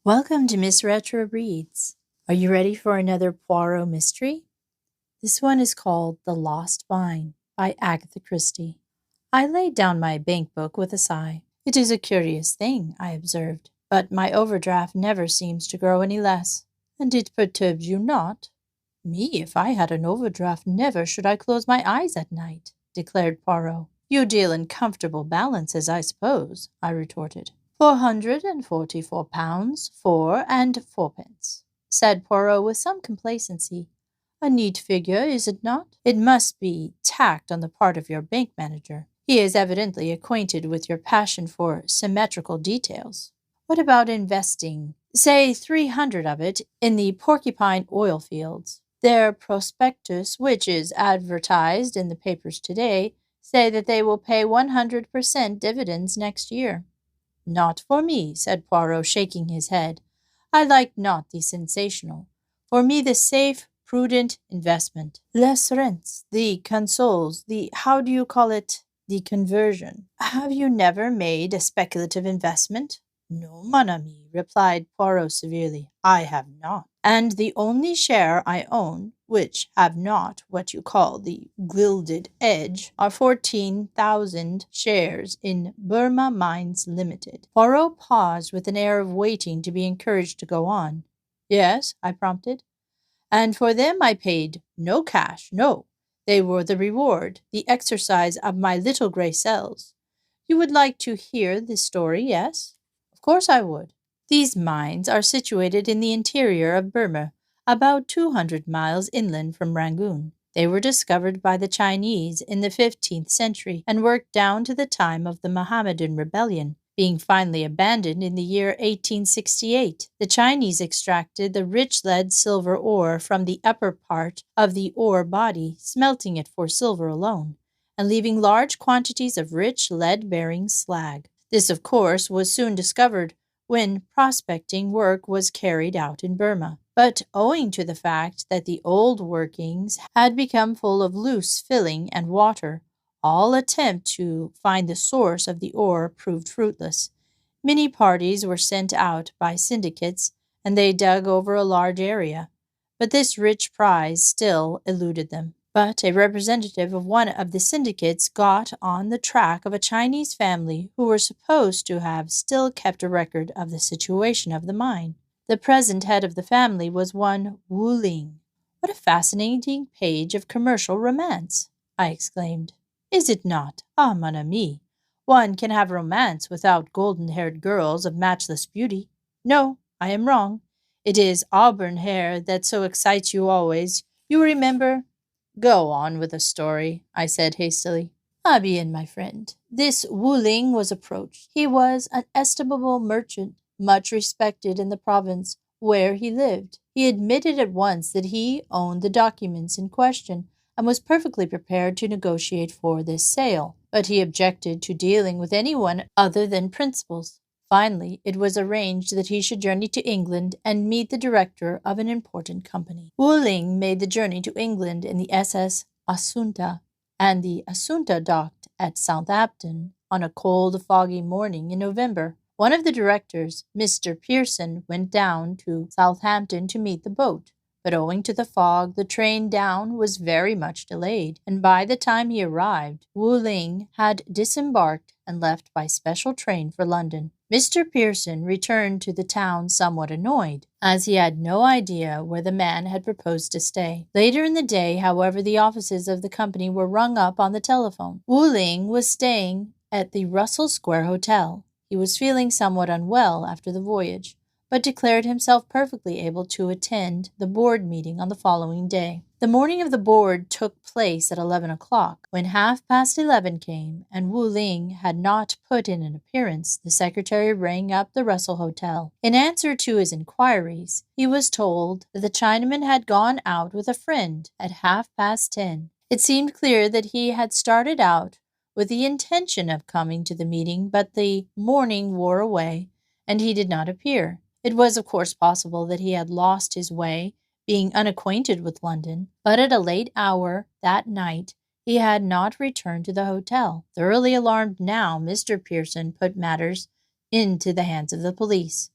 Welcome to Miss Retro Reads. Are you ready for another Poirot mystery? This one is called The Lost Vine by Agatha Christie. I laid down my bank book with a sigh. It is a curious thing, I observed, but my overdraft never seems to grow any less. And it perturbs you not? Me, if I had an overdraft, never should I close my eyes at night, declared Poirot. You deal in comfortable balances, I suppose, I retorted. £444, 4 and 4 pence, said Poirot with some complacency. A neat figure, is it not? It must be tact on the part of your bank manager. He is evidently acquainted with your passion for symmetrical details. What about investing, say 300 of it, in the Porcupine oil fields? Their prospectus, which is advertised in the papers today, say that they will pay 100% dividends next year. Not for me, said Poirot, shaking his head. I like not the sensational. For me the safe, prudent investment. Les rents, the consoles, the the conversion. Have you never made a speculative investment? No, mon ami, replied Poirot severely. I have not. And the only share I own, which have not what you call the gilded edge, are 14,000 shares in Burma Mines Limited. Poirot paused with an air of waiting to be encouraged to go on. Yes, I prompted. And for them I paid no cash, no. They were the reward, the exercise of my little grey cells. You would like to hear this story, yes? Of course I would. These mines are situated in the interior of Burma, about 200 miles inland from Rangoon. They were discovered by the Chinese in the 15th century and worked down to the time of the Mohammedan rebellion, being finally abandoned in the year 1868. The Chinese extracted the rich lead-silver ore from the upper part of the ore body, smelting it for silver alone, and leaving large quantities of rich lead-bearing slag. This, of course, was soon discovered when prospecting work was carried out in Burma. But owing to the fact that the old workings had become full of loose filling and water, all attempt to find the source of the ore proved fruitless. Many parties were sent out by syndicates, and they dug over a large area, but this rich prize still eluded them. But a representative of one of the syndicates got on the track of a Chinese family who were supposed to have still kept a record of the situation of the mine. The present head of the family was one Wu Ling. What a fascinating page of commercial romance! I exclaimed. Is it not? Ah, mon ami, one can have romance without golden-haired girls of matchless beauty. No, I am wrong. It is auburn hair that so excites you always. You remember? Go on with the story, I said hastily. Ah, bien, my friend. This Wu Ling was approached. He was an estimable merchant, much respected in the province where he lived. He admitted at once that he owned the documents in question, and was perfectly prepared to negotiate for this sale, but he objected to dealing with anyone other than principals. Finally, it was arranged that he should journey to England and meet the director of an important company. Wu Ling made the journey to England in the SS Assunta, and the Assunta docked at Southampton on a cold, foggy morning in November. One of the directors, Mr. Pearson, went down to Southampton to meet the boat, but owing to the fog, the train down was very much delayed, and by the time he arrived, Wu Ling had disembarked and left by special train for London. Mr. Pearson returned to the town somewhat annoyed, as he had no idea where the man had proposed to stay. Later in the day, however, the offices of the company were rung up on the telephone. Wu Ling was staying at the Russell Square Hotel. He was feeling somewhat unwell after the voyage, but declared himself perfectly able to attend the board meeting on the following day. The morning of the board took place at 11 o'clock. When 11:30 came, and Wu Ling had not put in an appearance, the secretary rang up the Russell Hotel. In answer to his inquiries, he was told that the Chinaman had gone out with a friend at 10:30. It seemed clear that he had started out with the intention of coming to the meeting, but the morning wore away, and he did not appear. It was, of course, possible that he had lost his way, being unacquainted with London, but at a late hour that night he had not returned to the hotel. Thoroughly alarmed now, Mr. Pearson put matters into the hands of the police.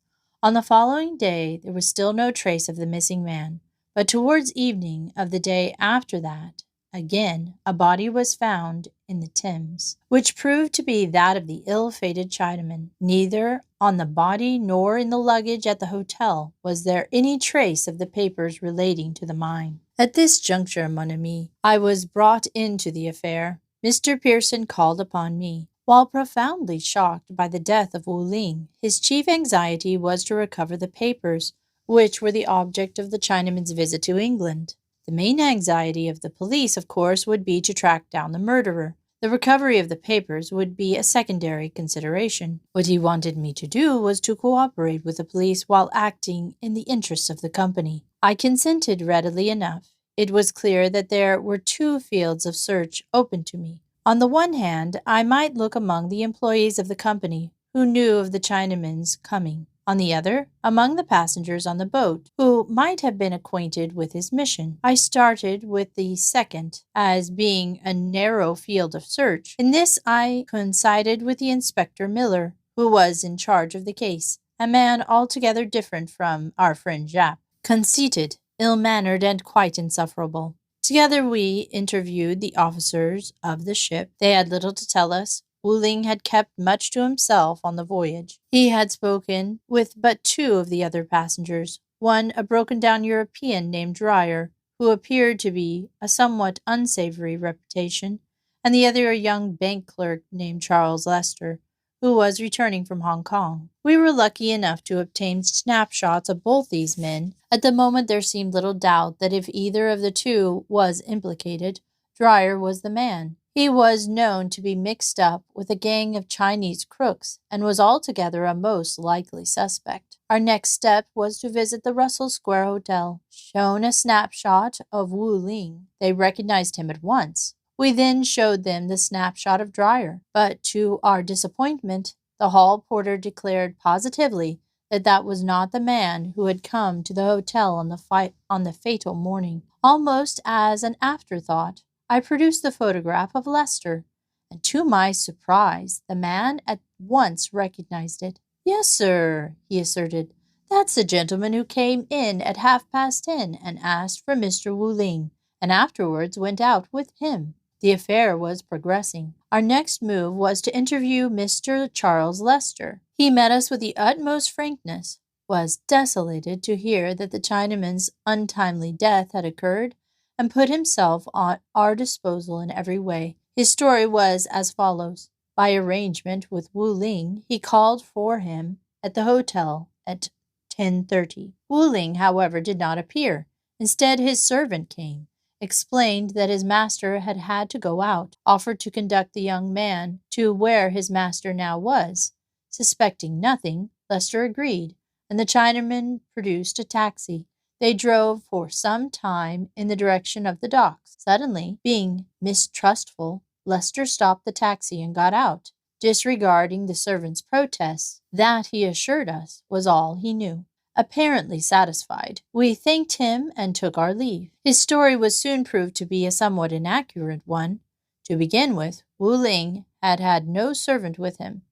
On the following day, there was still no trace of the missing man, but towards evening of the day after that, again, a body was found in the Thames, which proved to be that of the ill-fated Chinaman. Neither on the body nor in the luggage at the hotel was there any trace of the papers relating to the mine. At this juncture, mon ami, I was brought into the affair. Mr. Pearson called upon me. While profoundly shocked by the death of Wu Ling, his chief anxiety was to recover the papers, which were the object of the Chinaman's visit to England. The main anxiety of the police, of course, would be to track down the murderer. The recovery of the papers would be a secondary consideration. What he wanted me to do was to cooperate with the police while acting in the interests of the company. I consented readily enough. It was clear that there were two fields of search open to me. On the one hand, I might look among the employees of the company who knew of the Chinaman's coming. On the other, among the passengers on the boat, who might have been acquainted with his mission. I started with the second, as being a narrow field of search. In this I coincided with the Inspector Miller, who was in charge of the case, a man altogether different from our friend Japp, conceited, ill-mannered, and quite insufferable. Together we interviewed the officers of the ship. They had little to tell us. Wu Ling had kept much to himself on the voyage. He had spoken with but two of the other passengers, one a broken-down European named Dreyer, who appeared to be a somewhat unsavory reputation, and the other a young bank clerk named Charles Lester, who was returning from Hong Kong. We were lucky enough to obtain snapshots of both these men. At the moment there seemed little doubt that if either of the two was implicated, Dreyer was the man. He was known to be mixed up with a gang of Chinese crooks and was altogether a most likely suspect. Our next step was to visit the Russell Square Hotel. Shown a snapshot of Wu Ling, they recognized him at once. We then showed them the snapshot of Dreyer, but to our disappointment, the hall porter declared positively that that was not the man who had come to the hotel on the fatal morning. Almost as an afterthought, I produced the photograph of Lester, and to my surprise, the man at once recognized it. "Yes, sir," he asserted. "That's the gentleman who came in at 10:30 and asked for Mr. Wu Ling, and afterwards went out with him." The affair was progressing. Our next move was to interview Mr. Charles Lester. He met us with the utmost frankness, was desolated to hear that the Chinaman's untimely death had occurred, and put himself at our disposal in every way. His story was as follows. By arrangement with Wu Ling, he called for him at the hotel at 10:30. Wu Ling, however, did not appear. Instead, his servant came, explained that his master had had to go out, offered to conduct the young man to where his master now was. Suspecting nothing, Lester agreed, and the Chinaman produced a taxi. They drove for some time in the direction of the docks. Suddenly, being mistrustful, Lester stopped the taxi and got out, disregarding the servant's protests. That, he assured us, was all he knew. Apparently satisfied, we thanked him and took our leave. His story was soon proved to be a somewhat inaccurate one. To begin with, Wu Ling had had no servant with him,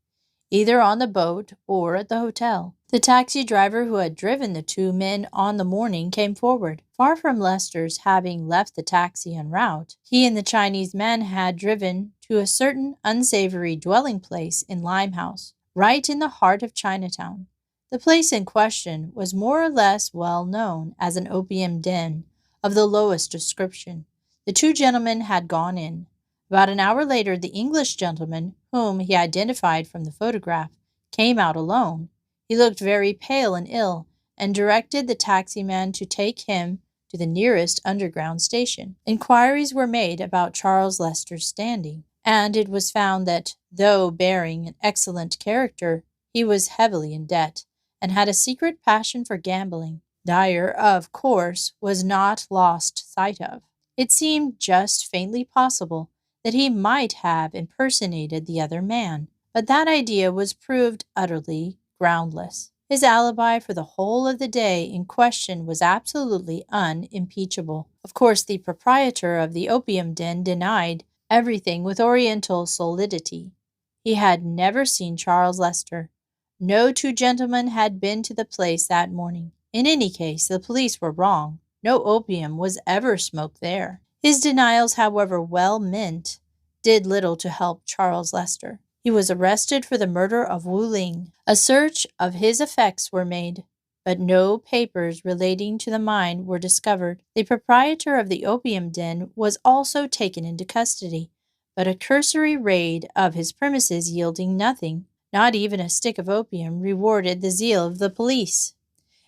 either on the boat or at the hotel. The taxi driver who had driven the two men on the morning came forward. Far from Lester's having left the taxi en route, he and the Chinese man had driven to a certain unsavory dwelling place in Limehouse, right in the heart of Chinatown. The place in question was more or less well known as an opium den of the lowest description. The two gentlemen had gone in. About an hour later, the English gentleman, whom he identified from the photograph, came out alone. He looked very pale and ill, and directed the taximan to take him to the nearest underground station. Inquiries were made about Charles Lester's standing, and it was found that, though bearing an excellent character, he was heavily in debt, and had a secret passion for gambling. Dyer, of course, was not lost sight of. It seemed just faintly possible that he might have impersonated the other man, but that idea was proved utterly groundless. His alibi for the whole of the day in question was absolutely unimpeachable. Of course, the proprietor of the opium den denied everything with oriental solidity. He had never seen Charles Lester, No two gentlemen had been to the place that morning. In any case, the police were wrong. No opium was ever smoked there. His denials, however well meant, did little to help Charles Lester. He was arrested for the murder of Wu Ling. A search of his effects were made, but no papers relating to the mine were discovered. The proprietor of the opium den was also taken into custody, but a cursory raid of his premises yielding nothing, not even a stick of opium, rewarded the zeal of the police.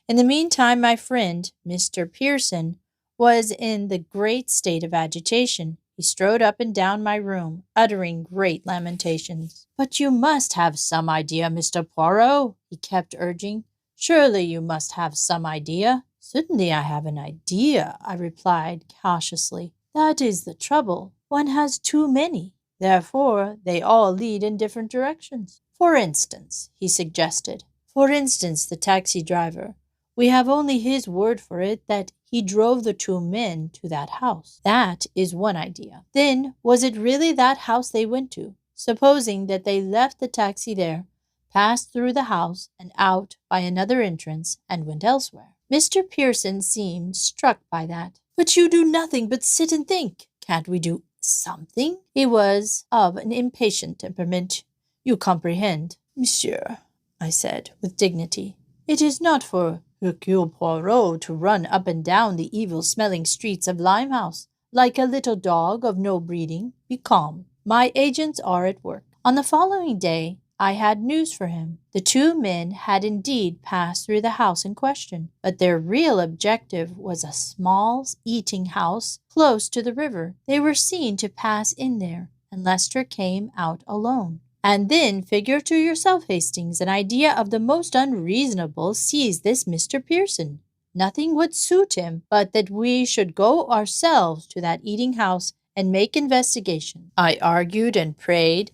In the meantime, my friend, Mr. Pearson, was in the great state of agitation. He strode up and down my room, uttering great lamentations. "But you must have some idea, Mr. Poirot," he kept urging. "Surely you must have some idea." "Certainly I have an idea," I replied cautiously. "That is the trouble. One has too many. Therefore, they all lead in different directions." "For instance," he suggested. "For instance, the taxi driver. We have only his word for it that he drove the two men to that house. That is one idea. Then, was it really that house they went to? Supposing that they left the taxi there, passed through the house and out by another entrance, and went elsewhere." Mr. Pearson seemed struck by that. "But you do nothing but sit and think. Can't we do something?" He was of an impatient temperament. "You comprehend." "Monsieur," I said with dignity, "it is not for Hercule Poirot to run up and down the evil-smelling streets of Limehouse like a little dog of no breeding. Be calm. My agents are at work." On the following day, I had news for him. The two men had indeed passed through the house in question, but their real objective was a small eating house close to the river. They were seen to pass in there, and Lester came out alone. And then figure to yourself, Hastings, an idea of the most unreasonable seized this Mr. Pearson. Nothing would suit him but that we should go ourselves to that eating house and make investigation. I argued and prayed,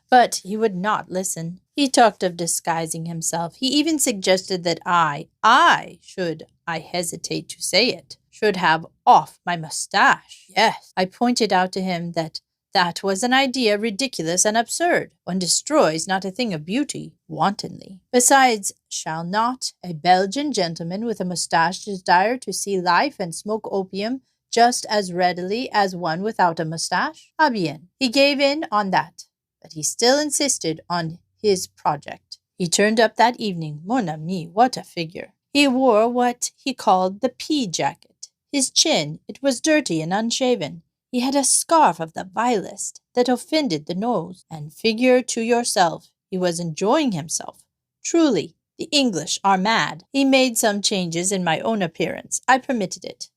but he would not listen. He talked of disguising himself. He even suggested that I hesitate to say it, should have off my mustache. Yes, I pointed out to him that was an idea ridiculous and absurd. One destroys not a thing of beauty wantonly. Besides, shall not a Belgian gentleman with a moustache desire to see life and smoke opium just as readily as one without a moustache? Ah bien, he gave in on that, but he still insisted on his project. He turned up that evening. Mon ami, what a figure! He wore what he called the pea jacket. His chin, it was dirty and unshaven. He had a scarf of the vilest that offended the nose, and figure to yourself, he was enjoying himself. Truly, the English are mad. He made some changes in my own appearance. I permitted it.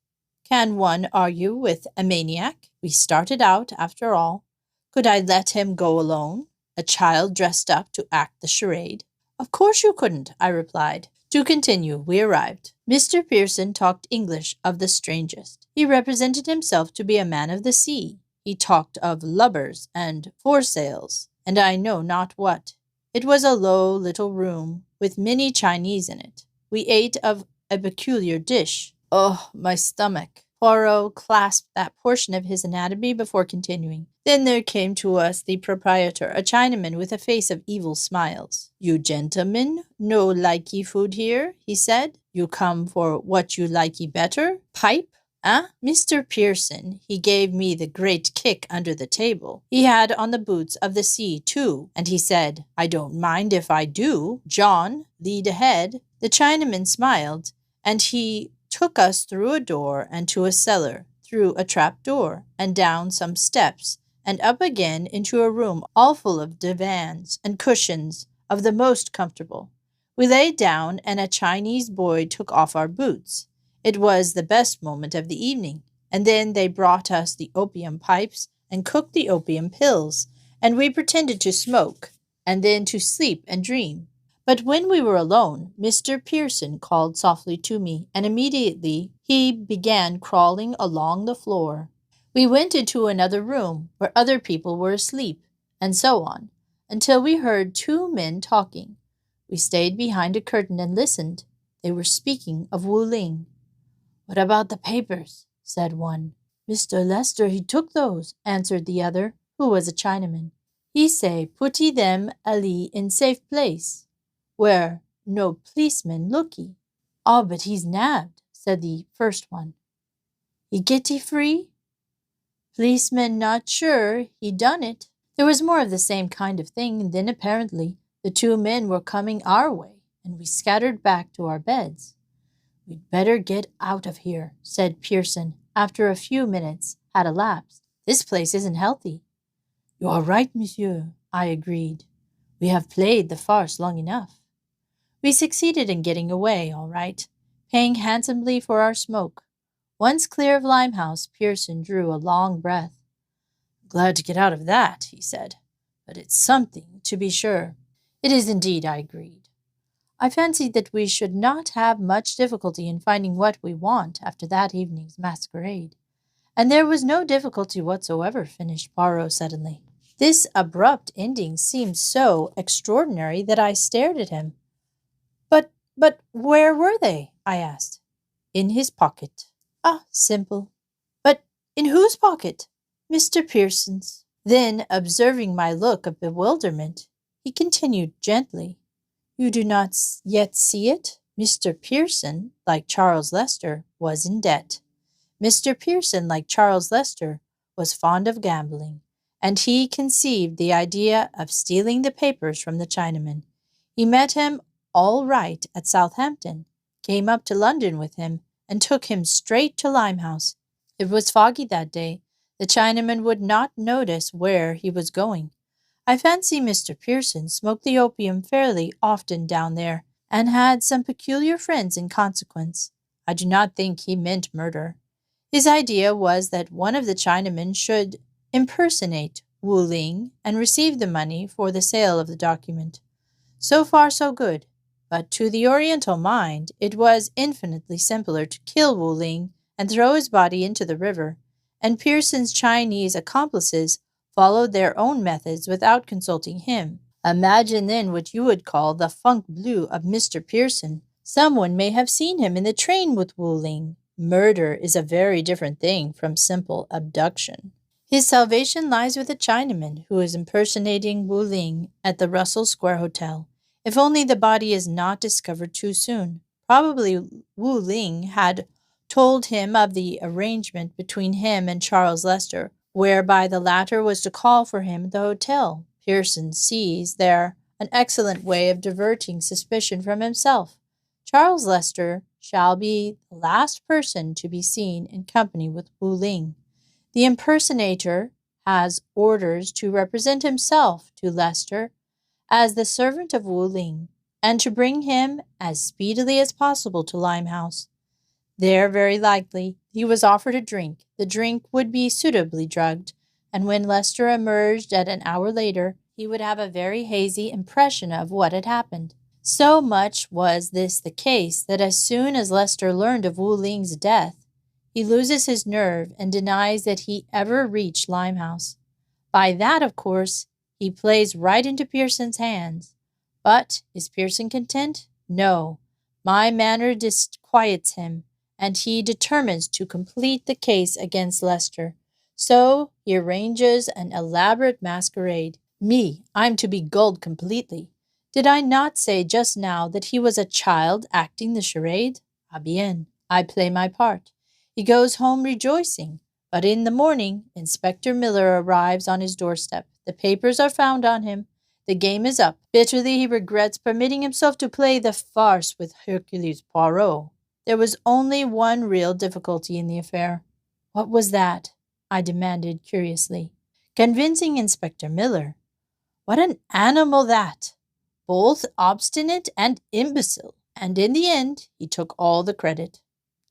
Can one argue with a maniac? We started out, after all. Could I let him go alone? A child dressed up to act the charade? Of course you couldn't, I replied. To continue, we arrived. Mr. Pearson talked English of the strangest. He represented himself to be a man of the sea. He talked of lubbers and foresails, and I know not what. It was a low little room, with many Chinese in it. We ate of a peculiar dish. Oh, my stomach! Poirot clasped that portion of his anatomy before continuing. Then there came to us the proprietor, a Chinaman with a face of evil smiles. "You gentlemen no likey food here," he said. "You come for what you likey better? Pipe? Mr. Pearson, he gave me the great kick under the table. He had on the boots of the sea, too, and he said, 'I don't mind if I do. John, lead ahead.' The Chinaman smiled, and he took us through a door and to a cellar, through a trap door, and down some steps, and up again into a room all full of divans and cushions of the most comfortable. We lay down, and a Chinese boy took off our boots. It was the best moment of the evening, and then they brought us the opium pipes and cooked the opium pills, and we pretended to smoke, and then to sleep and dream. But when we were alone, Mr. Pearson called softly to me, and immediately he began crawling along the floor. We went into another room where other people were asleep, and so on, until we heard two men talking. We stayed behind a curtain and listened. They were speaking of Wu Ling. "What about the papers?" said one. "Mr. Lester, he took those," answered the other, who was a Chinaman. "He say, putty them Ali in safe place." where no policeman lookee. "Ah, but he's nabbed," said the first one. "He getty free?" "Policeman not sure he done it." There was more of the same kind of thing, and then apparently the two men were coming our way, and we scattered back to our beds. "We'd better get out of here," said Pearson, after a few minutes had elapsed. "This place isn't healthy." "You are right, monsieur," I agreed. "We have played the farce long enough." We succeeded in getting away, all right, paying handsomely for our smoke. Once clear of Limehouse, Pearson drew a long breath. "Glad to get out of that," he said. "But it's something, to be sure." "It is indeed," I agreed. I fancied that we should not have much difficulty in finding what we want after that evening's masquerade. "And there was no difficulty whatsoever," finished Poirot suddenly. This abrupt ending seemed so extraordinary that I stared at him. But where were they?" I asked. "In his pocket." "Ah, simple." "But in whose pocket?" "Mr. Pearson's." Then, observing my look of bewilderment, he continued gently, "You do not yet see it? Mr. Pearson, like Charles Lester, was in debt. Mr. Pearson, like Charles Lester, was fond of gambling, and he conceived the idea of stealing the papers from the Chinaman. He met him all right at Southampton, came up to London with him, and took him straight to Limehouse. It was foggy that day. The Chinaman would not notice where he was going. I fancy Mr. Pearson smoked the opium fairly often down there, and had some peculiar friends in consequence. I do not think he meant murder. His idea was that one of the Chinamen should impersonate Wu Ling and receive the money for the sale of the document. So far, so good. But to the Oriental mind, it was infinitely simpler to kill Wu Ling and throw his body into the river, and Pearson's Chinese accomplices followed their own methods without consulting him. Imagine then what you would call the funk bleu of Mr. Pearson. Someone may have seen him in the train with Wu Ling. Murder is a very different thing from simple abduction. His salvation lies with the Chinaman who is impersonating Wu Ling at the Russell Square Hotel. If only the body is not discovered too soon. Probably Wu Ling had told him of the arrangement between him and Charles Lester, whereby the latter was to call for him at the hotel. Pearson sees there an excellent way of diverting suspicion from himself. Charles Lester shall be the last person to be seen in company with Wu Ling. The impersonator has orders to represent himself to Lester as the servant of Wu Ling, and to bring him as speedily as possible to Limehouse. There, very likely, he was offered a drink. The drink would be suitably drugged, and when Lester emerged at an hour later, he would have a very hazy impression of what had happened. So much was this the case that as soon as Lester learned of Wu Ling's death, he loses his nerve and denies that he ever reached Limehouse. By that, of course, he plays right into Pearson's hands. But is Pearson content? No. My manner disquiets him, and he determines to complete the case against Lester. So he arranges an elaborate masquerade. Me, I'm to be gulled completely. Did I not say just now that he was a child acting the charade? Ah bien, I play my part. He goes home rejoicing, but in the morning Inspector Miller arrives on his doorstep. The papers are found on him. The game is up. Bitterly he regrets permitting himself to play the farce with Hercules Poirot. There was only one real difficulty in the affair. What was that? I demanded curiously. Convincing Inspector Miller. What an animal that! Both obstinate and imbecile, and in the end he took all the credit.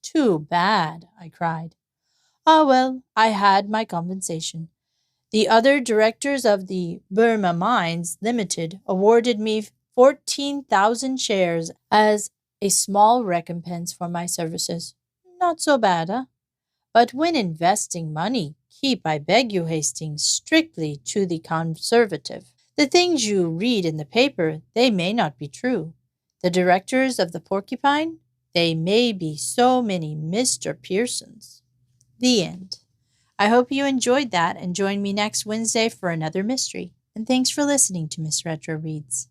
Too bad, I cried. Ah well, I had my compensation. The other directors of the Burma Mines Limited awarded me 14,000 shares as a small recompense for my services. Not so bad, huh? But when investing money, keep, I beg you, Hastings, strictly to the conservative. The things you read in the paper, they may not be true. The directors of the Porcupine, they may be so many Mr. Pearsons. The end. I hope you enjoyed that and join me next Wednesday for another mystery. And thanks for listening to Miss Retro Reads.